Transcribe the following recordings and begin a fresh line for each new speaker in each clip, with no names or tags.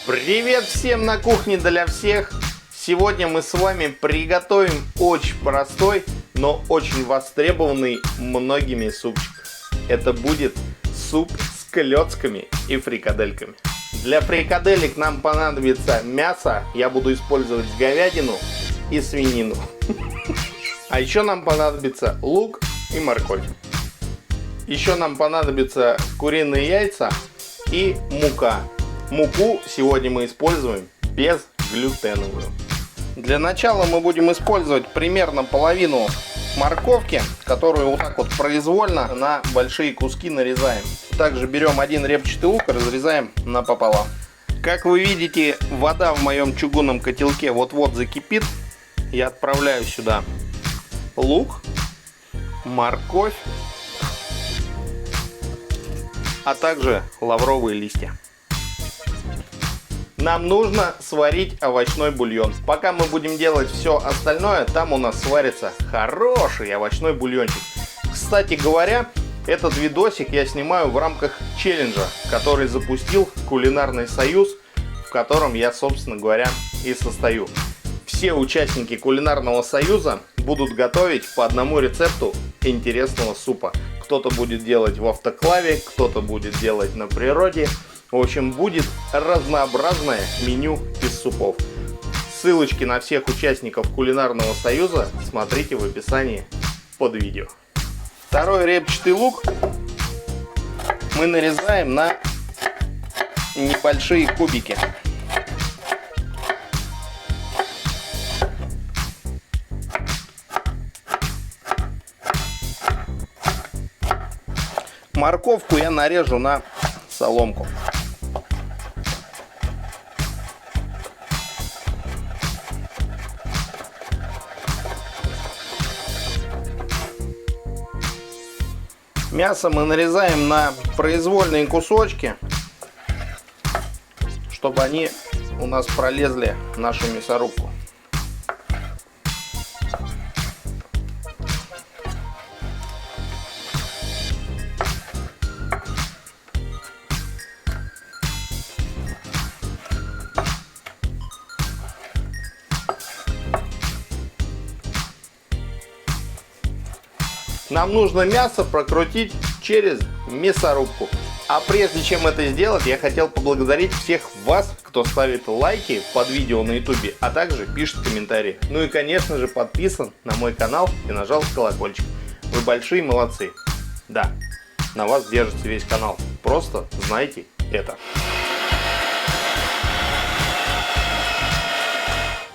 Привет всем на кухне для всех! Сегодня мы с вами приготовим очень простой, но очень востребованный многими супчик. Это будет суп с клёцками и фрикадельками. Для фрикаделек нам понадобится мясо, я буду использовать говядину и свинину. А еще нам понадобится лук и морковь. Еще нам понадобятся куриные яйца и мука. Муку сегодня мы используем безглютеновую. Для начала мы будем использовать примерно половину морковки, которую вот так вот произвольно на большие куски нарезаем. Также берем один репчатый лук и разрезаем напополам. Как вы видите, вода в моем чугунном котелке вот-вот закипит. Я отправляю сюда лук, морковь, а также лавровые листья. Нам нужно сварить овощной бульон. Пока мы будем делать все остальное, там у нас сварится хороший овощной бульончик. Кстати говоря, этот видосик я снимаю в рамках челленджа, который запустил Кулинарный союз, в котором я, собственно говоря, и состою. Все участники Кулинарного союза будут готовить по одному рецепту интересного супа. Кто-то будет делать в автоклаве, кто-то будет делать на природе. В общем, будет разнообразное меню из супов. Ссылочки на всех участников Кулинарного союза смотрите в описании под видео. Второй репчатый лук мы нарезаем на небольшие кубики. Морковку я нарежу на соломку. Мясо мы нарезаем на произвольные кусочки, чтобы они у нас пролезли в нашу мясорубку. Нам нужно мясо прокрутить через мясорубку. А прежде чем это сделать, я хотел поблагодарить всех вас, кто ставит лайки под видео на YouTube, а также пишет комментарии. Ну и конечно же подписан на мой канал и нажал колокольчик. Вы большие молодцы. Да, на вас держится весь канал. Просто знайте это.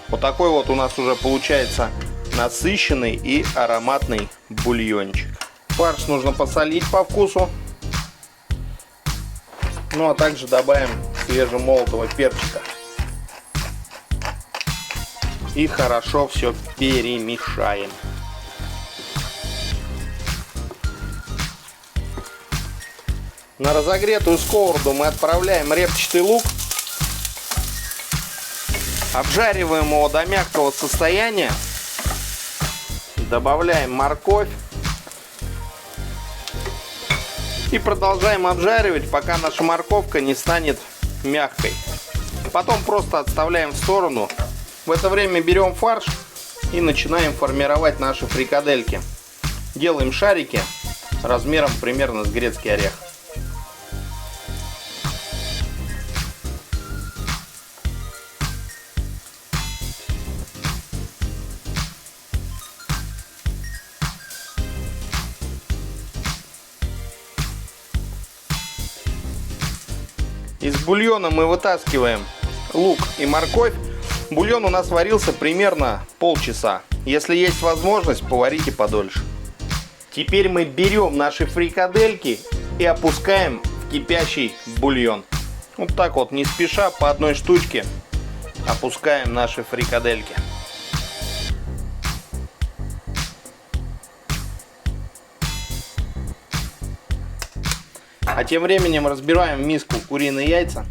Вот такой вот у нас уже получается насыщенный и ароматный бульончик. Фарш нужно посолить по вкусу. Ну а также добавим свежемолотого перчика. И хорошо все перемешаем. На разогретую сковороду мы отправляем репчатый лук. Обжариваем его до мягкого состояния. Добавляем морковь. И продолжаем обжаривать, пока наша морковка не станет мягкой. Потом просто отставляем в сторону. В это время берем фарш и начинаем формировать наши фрикадельки. Делаем шарики размером примерно с грецкий орех. Из бульона мы вытаскиваем лук и морковь. Бульон у нас варился примерно полчаса. Если есть возможность, поварите подольше. Теперь мы берем наши фрикадельки и опускаем в кипящий бульон. Вот так вот, не спеша, по одной штучке опускаем наши фрикадельки. А тем временем разбираем в миску куриные яйца.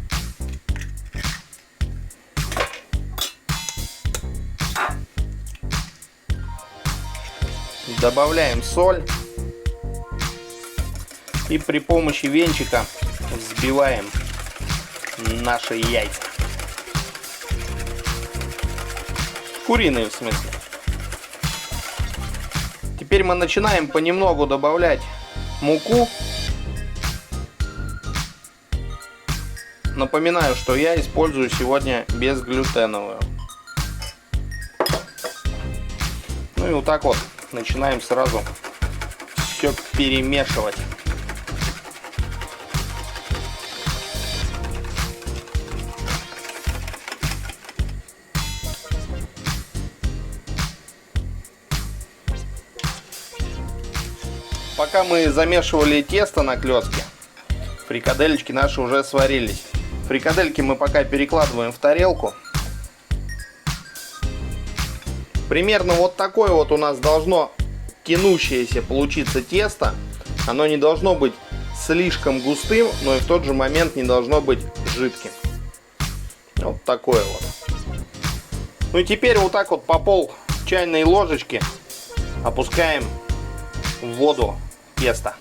Добавляем соль. И при помощи венчика взбиваем наши яйца. Куриные, в смысле. Теперь мы начинаем понемногу добавлять муку. Напоминаю, что я использую сегодня безглютеновую. Ну и вот так вот начинаем сразу все перемешивать. Пока мы замешивали тесто на клёцке, фрикадельки наши уже сварились. Фрикадельки мы пока перекладываем в тарелку. Примерно вот такое вот у нас должно тянущееся получиться тесто. Оно не должно быть слишком густым, но и в тот же момент не должно быть жидким. Вот такое вот. Ну и теперь вот так вот по пол чайной ложечки опускаем в воду тесто.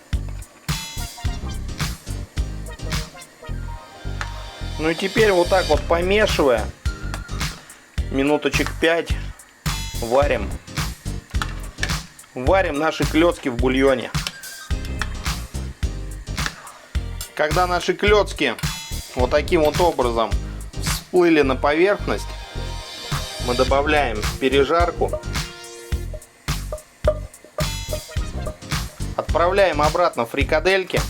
Ну и теперь вот так вот помешивая, минуточек 5 варим наши клёцки в бульоне. Когда наши клёцки вот таким вот образом всплыли на поверхность, мы добавляем пережарку, отправляем обратно фрикадельки.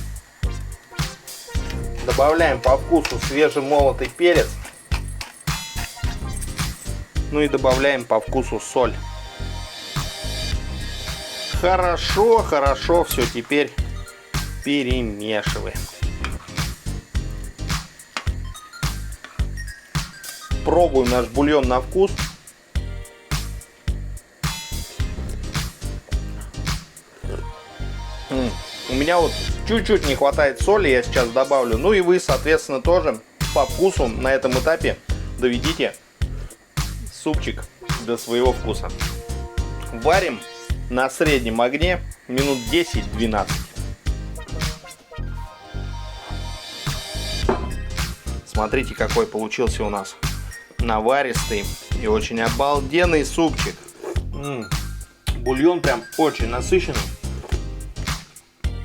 Добавляем по вкусу свежемолотый перец. Ну и добавляем по вкусу соль. Хорошо все теперь перемешиваем. Пробуем наш бульон на вкус. У меня вот чуть-чуть не хватает соли, я сейчас добавлю. Ну и вы, соответственно, тоже по вкусу на этом этапе доведите супчик до своего вкуса. Варим на среднем огне минут 10-12. Смотрите, какой получился у нас наваристый и очень обалденный супчик. Бульон прям очень насыщенный.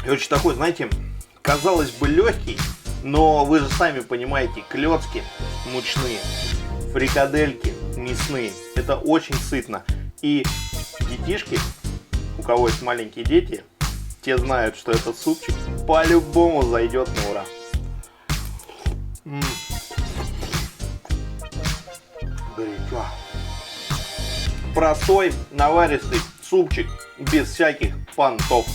И очень такой, знаете, казалось бы легкий, но вы же сами понимаете, клёцки мучные, фрикадельки мясные. Это очень сытно. И детишки, у кого есть маленькие дети, те знают, что этот супчик по-любому зайдет на ура. Горячо. Простой, наваристый супчик без всяких понтов.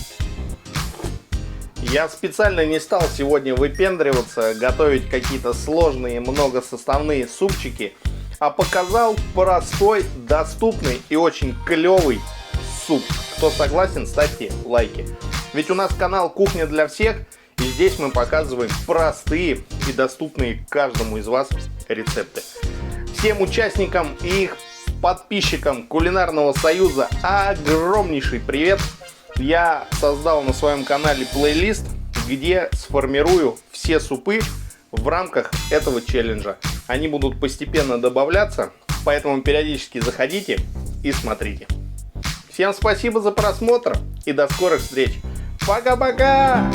Я специально не стал сегодня выпендриваться, готовить какие-то сложные многосоставные супчики, а показал простой, доступный и очень клевый суп. Кто согласен, ставьте лайки. Ведь у нас канал «Кухня для всех», и здесь мы показываем простые и доступные каждому из вас рецепты. Всем участникам и их подписчикам Кулинарного союза огромнейший привет! Я создал на своем канале плейлист, где сформирую все супы в рамках этого челленджа. Они будут постепенно добавляться, поэтому периодически заходите и смотрите. Всем спасибо за просмотр и до скорых встреч. Пока-пока!